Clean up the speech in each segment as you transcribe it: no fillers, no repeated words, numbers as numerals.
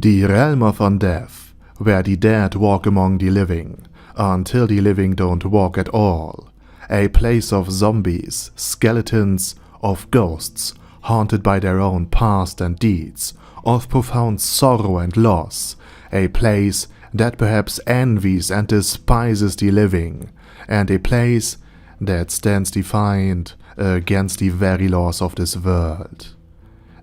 The realm of undeath, where the dead walk among the living, until the living don't walk at all. A place of zombies, skeletons, of ghosts, haunted by their own past and deeds, of profound sorrow and loss. A place that perhaps envies and despises the living, and a place that stands defiant against the very laws of this world.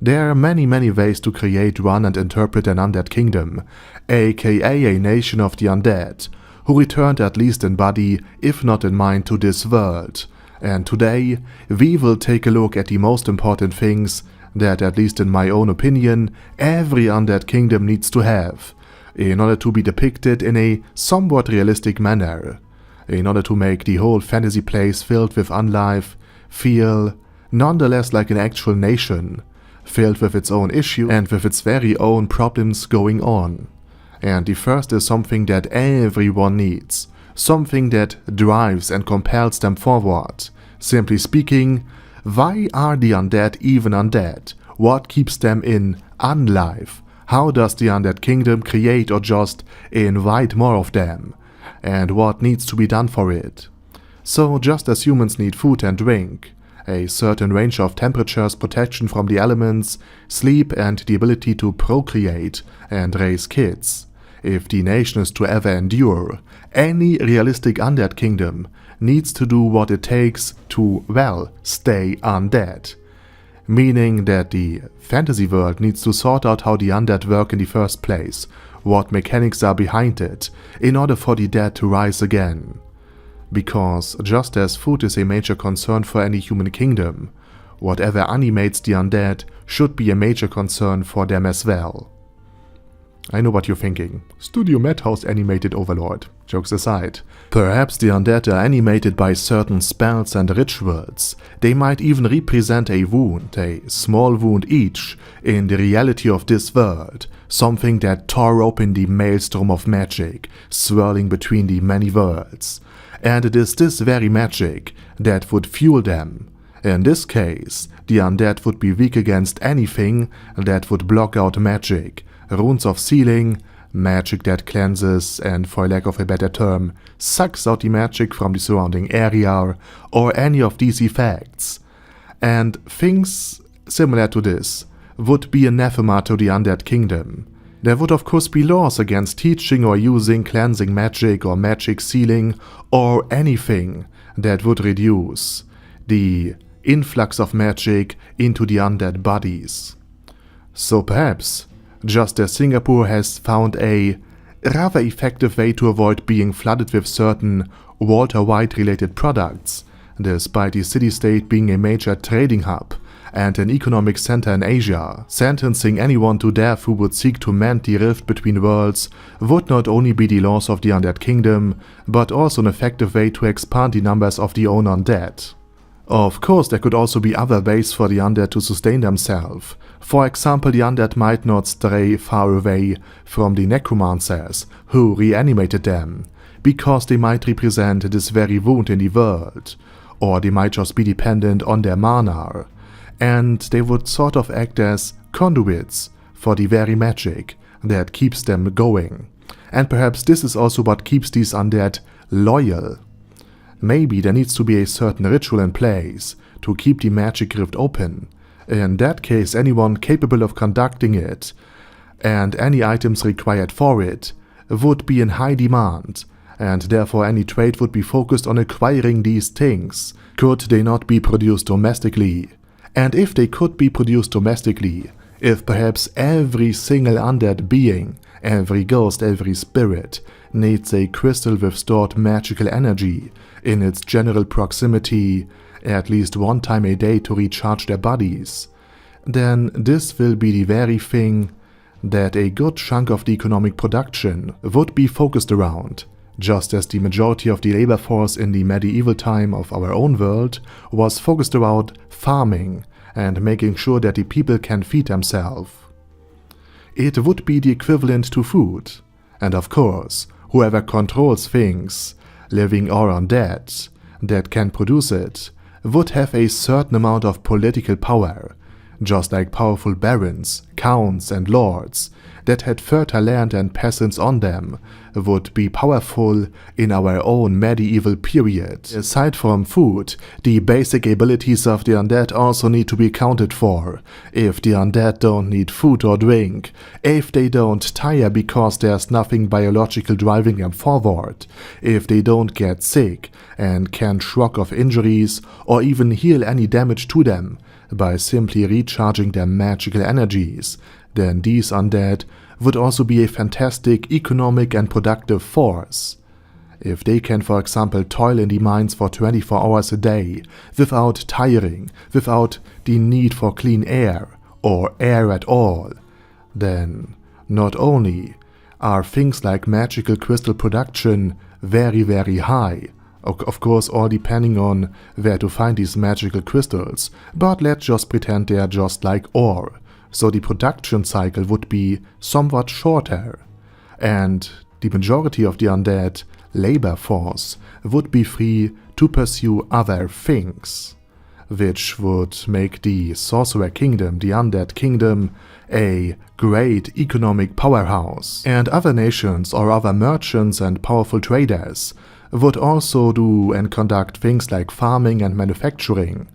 There are many ways to create, run and interpret an undead kingdom, aka a nation of the undead, who returned at least in body, if not in mind, to this world. And today, we will take a look at the most important things that, at least in my own opinion, every undead kingdom needs to have, in order to be depicted in a somewhat realistic manner, in order to make the whole fantasy place filled with unlife feel nonetheless like an actual nation, filled with its own issue and with its very own problems going on. And the first is something that everyone needs, something that drives and compels them forward. Simply speaking, why are the undead even undead? What keeps them in unlife? How does the undead kingdom create or just invite more of them? And what needs to be done for it? So just as humans need food and drink, a certain range of temperatures, protection from the elements, sleep and the ability to procreate and raise kids, if the nation is to ever endure, any realistic undead kingdom needs to do what it takes to, well, stay undead. Meaning that the fantasy world needs to sort out how the undead work in the first place, what mechanics are behind it, in order for the dead to rise again. Because just as food is a major concern for any human kingdom, whatever animates the undead should be a major concern for them as well. I know what you're thinking. Studio Madhouse animated Overlord. Jokes aside. Perhaps the undead are animated by certain spells and rituals. They might even represent a wound, a small wound each, in the reality of this world. Something that tore open the maelstrom of magic, swirling between the many worlds. And it is this very magic that would fuel them. In this case, the undead would be weak against anything that would block out magic. Runes of sealing, magic that cleanses and, for lack of a better term, sucks out the magic from the surrounding area, or any of these effects. And things similar to this would be anathema to the undead kingdom. There would of course be laws against teaching or using cleansing magic or magic sealing or anything that would reduce the influx of magic into the undead bodies. So perhaps, just as Singapore has found a rather effective way to avoid being flooded with certain Walter White related products, despite the city-state being a major trading hub and an economic center in Asia, sentencing anyone to death who would seek to mend the rift between worlds would not only be the laws of the undead kingdom, but also an effective way to expand the numbers of the own undead. Of course, there could also be other ways for the undead to sustain themselves. For example, the undead might not stray far away from the necromancers who reanimated them, because they might represent this very wound in the world, or they might just be dependent on their mana, and they would sort of act as conduits for the very magic that keeps them going. And perhaps this is also what keeps these undead loyal. Maybe there needs to be a certain ritual in place to keep the magic rift open. In that case, anyone capable of conducting it, and any items required for it, would be in high demand, and therefore any trade would be focused on acquiring these things, could they not be produced domestically. And if they could be produced domestically, if perhaps every single undead being, every ghost, every spirit, needs a crystal with stored magical energy in its general proximity at least one time a day to recharge their bodies, then this will be the very thing that a good chunk of the economic production would be focused around, just as the majority of the labor force in the medieval time of our own world was focused around farming and making sure that the people can feed themselves. It would be the equivalent to food, and of course, whoever controls things, living or undead, that can produce it, would have a certain amount of political power, just like powerful barons, counts and lords that had fertile land and peasants on them, would be powerful in our own medieval period. Aside from food, the basic abilities of the undead also need to be accounted for. If the undead don't need food or drink, if they don't tire because there's nothing biological driving them forward, if they don't get sick and can't shrug off injuries or even heal any damage to them by simply recharging their magical energies, then these undead would also be a fantastic economic and productive force. If they can, for example, toil in the mines for 24 hours a day, without tiring, without the need for clean air, or air at all, then not only are things like magical crystal production very, very high, of course all depending on where to find these magical crystals, but let's just pretend they are just like ore. So the production cycle would be somewhat shorter, and the majority of the undead labor force would be free to pursue other things, which would make the Sorcerer Kingdom, the Undead Kingdom, a great economic powerhouse. And other nations or other merchants and powerful traders would also do and conduct things like farming and manufacturing,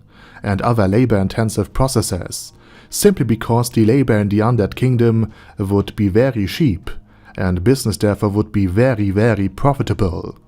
and other labor-intensive processes, simply because the labor in the Undead Kingdom would be very cheap, and business therefore would be very, very profitable.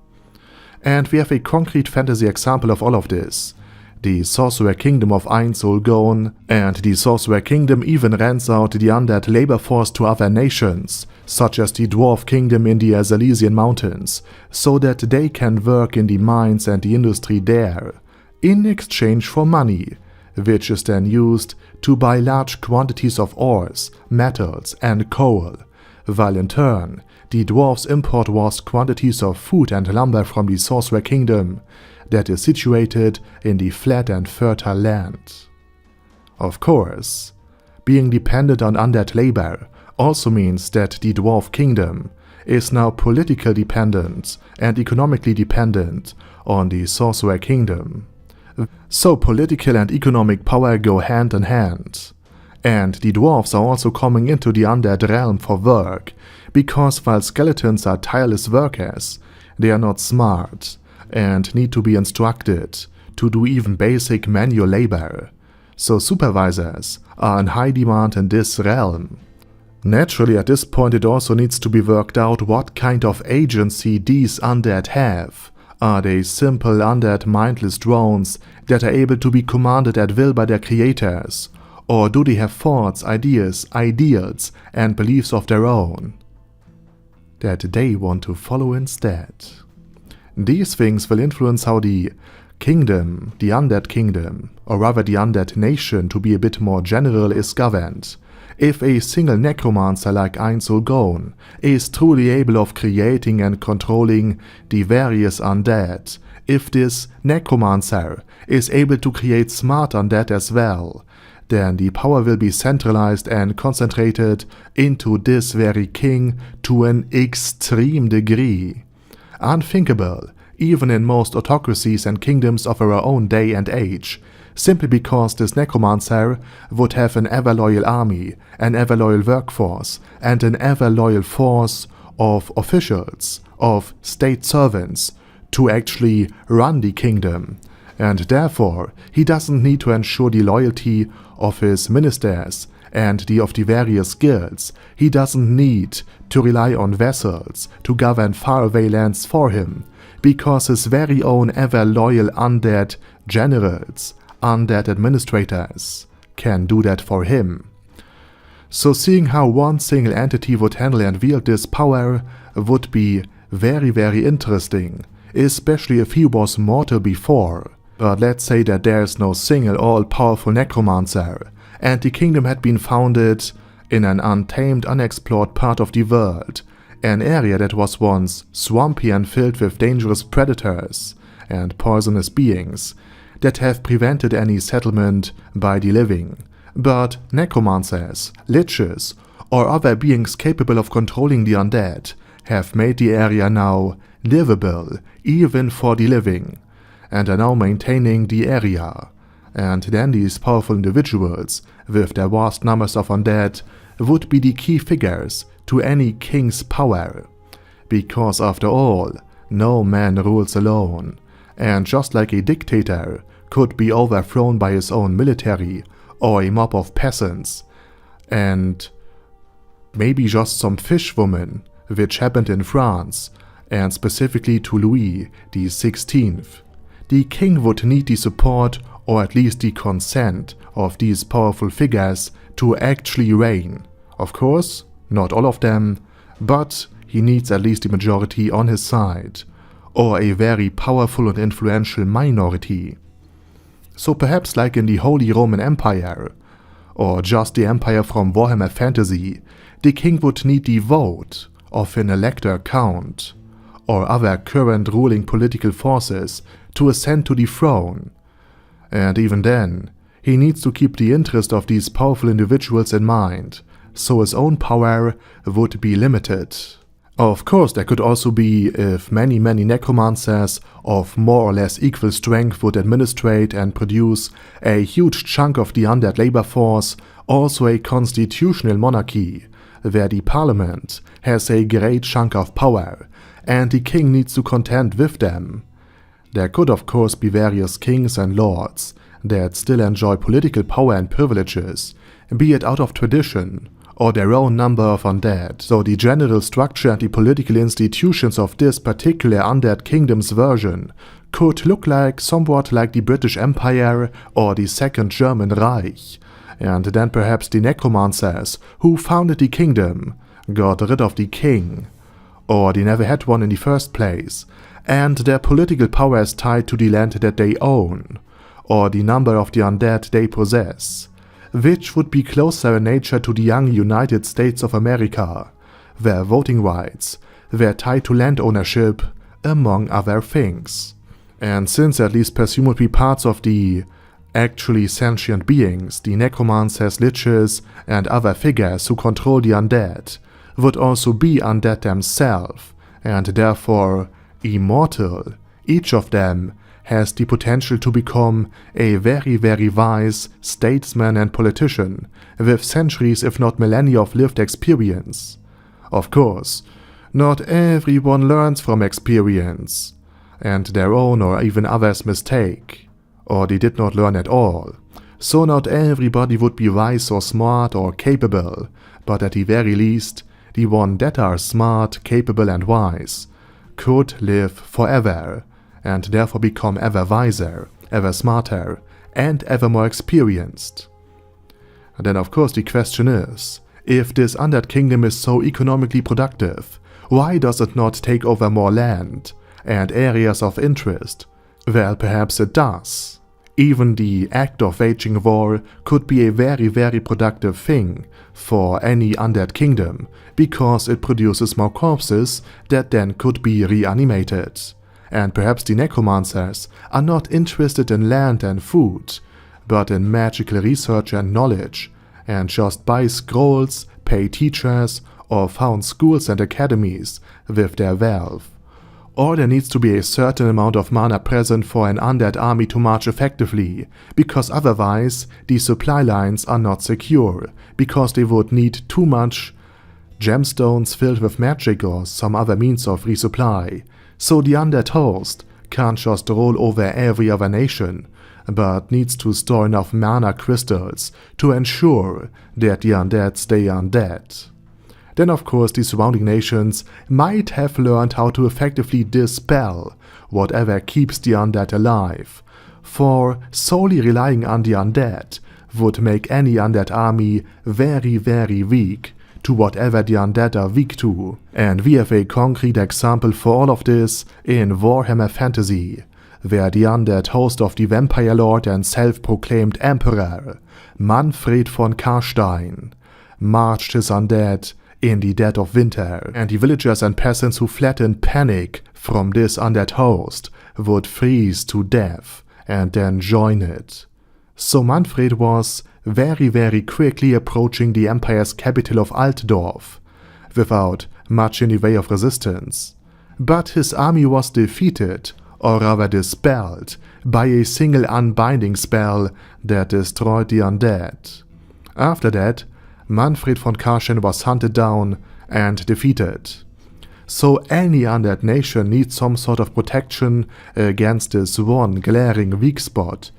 And we have a concrete fantasy example of all of this. The Sorcerer Kingdom of Einsolgon, and the Sorcerer Kingdom even rents out the undead labor force to other nations, such as the Dwarf Kingdom in the Azalesian Mountains, so that they can work in the mines and the industry there, in exchange for money, which is then used to buy large quantities of ores, metals and coal, while in turn the dwarves import vast quantities of food and lumber from the Sorcerer Kingdom that is situated in the flat and fertile land. Of course, being dependent on undead labor also means that the Dwarf Kingdom is now politically dependent and economically dependent on the Sorcerer Kingdom. So political and economic power go hand in hand. And the dwarves are also coming into the undead realm for work, because while skeletons are tireless workers, they are not smart and need to be instructed to do even basic manual labor. So supervisors are in high demand in this realm. Naturally, at this point it also needs to be worked out what kind of agency these undead have. Are they simple undead mindless drones that are able to be commanded at will by their creators? Or do they have thoughts, ideas, ideals and beliefs of their own that they want to follow instead? These things will influence how the kingdom, the Undead Kingdom, or rather the Undead Nation to be a bit more general, is governed. If a single necromancer like Einsolgon is truly able of creating and controlling the various undead, if this necromancer is able to create smart undead as well, then the power will be centralized and concentrated into this very king to an extreme degree. Unthinkable, even in most autocracies and kingdoms of our own day and age, simply because this necromancer would have an ever-loyal army, an ever-loyal workforce, and an ever-loyal force of officials, of state servants, to actually run the kingdom. And therefore, he doesn't need to ensure the loyalty of his ministers and of the various guilds. He doesn't need to rely on vassals to govern faraway lands for him, because his very own ever-loyal undead generals, undead administrators, can do that for him. So seeing how one single entity would handle and wield this power would be very, very interesting, especially if he was mortal before. But let's say that there is no single all-powerful necromancer, and the kingdom had been founded in an untamed, unexplored part of the world, an area that was once swampy and filled with dangerous predators and poisonous beings that have prevented any settlement by the living. But necromancers, liches, or other beings capable of controlling the undead have made the area now livable even for the living, and are now maintaining the area. And then these powerful individuals, with their vast numbers of undead, would be the key figures to any king's power. Because after all, no man rules alone, and just like a dictator could be overthrown by his own military or a mob of peasants, and maybe just some fishwomen, which happened in France, and specifically to Louis XVI. The king would need the support or at least the consent of these powerful figures to actually reign. Of course, not all of them, but he needs at least the majority on his side, or a very powerful and influential minority. So perhaps like in the Holy Roman Empire, or just the empire from Warhammer Fantasy, the king would need the vote of an elector count, or other current ruling political forces to ascend to the throne. And even then, he needs to keep the interest of these powerful individuals in mind, so his own power would be limited. Of course, there could also be if many necromancers of more or less equal strength would administrate and produce a huge chunk of the undead labor force, also a constitutional monarchy, where the parliament has a great chunk of power, and the king needs to contend with them. There could of course be various kings and lords that still enjoy political power and privileges, be it out of tradition or their own number of undead, so the general structure and the political institutions of this particular Undead Kingdom's version could look like somewhat like the British Empire or the Second German Reich, and then perhaps the necromancers who founded the kingdom got rid of the king, or they never had one in the first place, and their political power is tied to the land that they own, or the number of the undead they possess, which would be closer in nature to the young United States of America, where voting rights were tied to land ownership, among other things. And since at least presumably parts of the actually sentient beings, the necromancers, liches, and other figures who control the undead, would also be undead themselves, and therefore immortal, each of them has the potential to become a very wise statesman and politician with centuries if not millennia of lived experience. Of course, not everyone learns from experience, and their own or even others' mistake, or they did not learn at all. So not everybody would be wise or smart or capable, but at the very least, the ones that are smart, capable and wise could live forever, and therefore become ever wiser, ever smarter, and ever more experienced. And then of course the question is, if this Undead Kingdom is so economically productive, why does it not take over more land and areas of interest? Well, perhaps it does. Even the act of waging war could be a very productive thing for any Undead Kingdom, because it produces more corpses that then could be reanimated. And perhaps the necromancers are not interested in land and food, but in magical research and knowledge, and just buy scrolls, pay teachers, or found schools and academies with their wealth. Or there needs to be a certain amount of mana present for an undead army to march effectively, because otherwise the supply lines are not secure, because they would need too much gemstones filled with magic or some other means of resupply. So the undead host can't just roll over every other nation, but needs to store enough mana crystals to ensure that the undead stay undead. Then of course the surrounding nations might have learned how to effectively dispel whatever keeps the undead alive, for solely relying on the undead would make any undead army very weak to whatever the undead are weak to, and we have a concrete example for all of this in Warhammer Fantasy, where the undead host of the vampire lord and self-proclaimed emperor, Manfred von Karstein, marched his undead in the dead of winter, and the villagers and peasants who fled in panic from this undead host would freeze to death and then join it. So Manfred was very quickly approaching the empire's capital of Altdorf, without much in the way of resistance. But his army was defeated or rather dispelled, by a single unbinding spell that destroyed the undead. After that, Manfred von Karschen was hunted down and defeated. So any undead nation needs some sort of protection against this one glaring weak spot,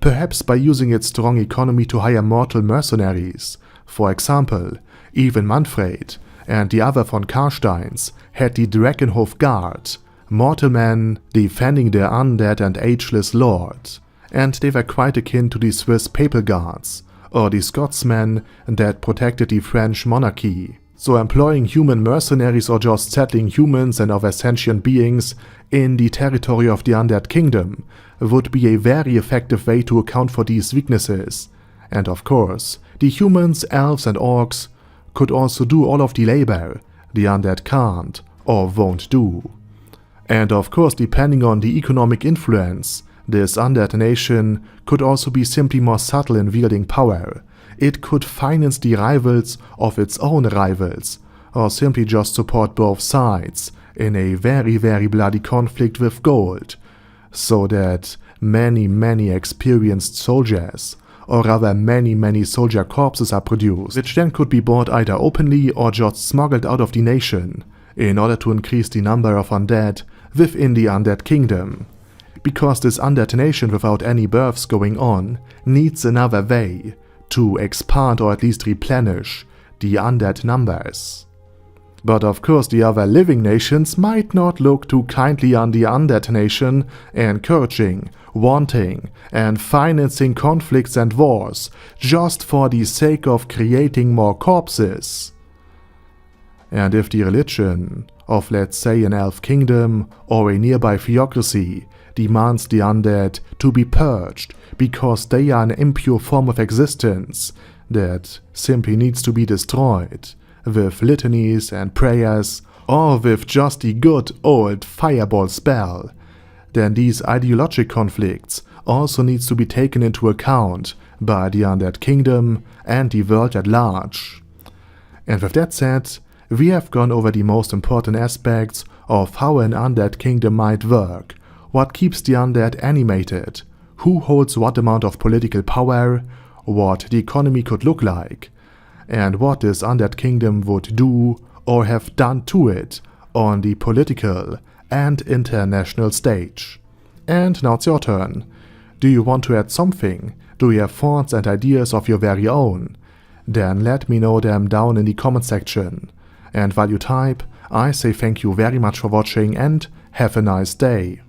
perhaps by using its strong economy to hire mortal mercenaries. For example, even Manfred and the other von Karsteins had the Drakenhof Guard, mortal men defending their undead and ageless lord, and they were quite akin to the Swiss Papal Guards, or the Scotsmen that protected the French monarchy. So employing human mercenaries or just settling humans and other sentient beings in the territory of the Undead Kingdom would be a very effective way to account for these weaknesses. And of course, the humans, elves and orcs could also do all of the labor the undead can't or won't do. And of course, depending on the economic influence, this undead nation could also be simply more subtle in wielding power. It could finance the rivals of its own rivals, or simply just support both sides in a very bloody conflict with gold, so that many experienced soldiers, or rather many soldier corpses are produced, which then could be bought either openly or just smuggled out of the nation, in order to increase the number of undead within the Undead Kingdom. Because this undead nation without any births going on needs another way to expand or at least replenish the undead numbers. But of course the other living nations might not look too kindly on the undead nation, encouraging, wanting and financing conflicts and wars just for the sake of creating more corpses. And if the religion of, let's say, an elf kingdom or a nearby theocracy demands the undead to be purged because they are an impure form of existence that simply needs to be destroyed, with litanies and prayers, or with just the good old fireball spell, then these ideologic conflicts also needs to be taken into account by the Undead Kingdom and the world at large. And with that said, we have gone over the most important aspects of how an Undead Kingdom might work, what keeps the undead animated, who holds what amount of political power, what the economy could look like, and what this Undead Kingdom would do or have done to it on the political and international stage. And now it's your turn. Do you want to add something? Do you have thoughts and ideas of your very own? Then let me know them down in the comment section. And while you type, I say thank you very much for watching and have a nice day.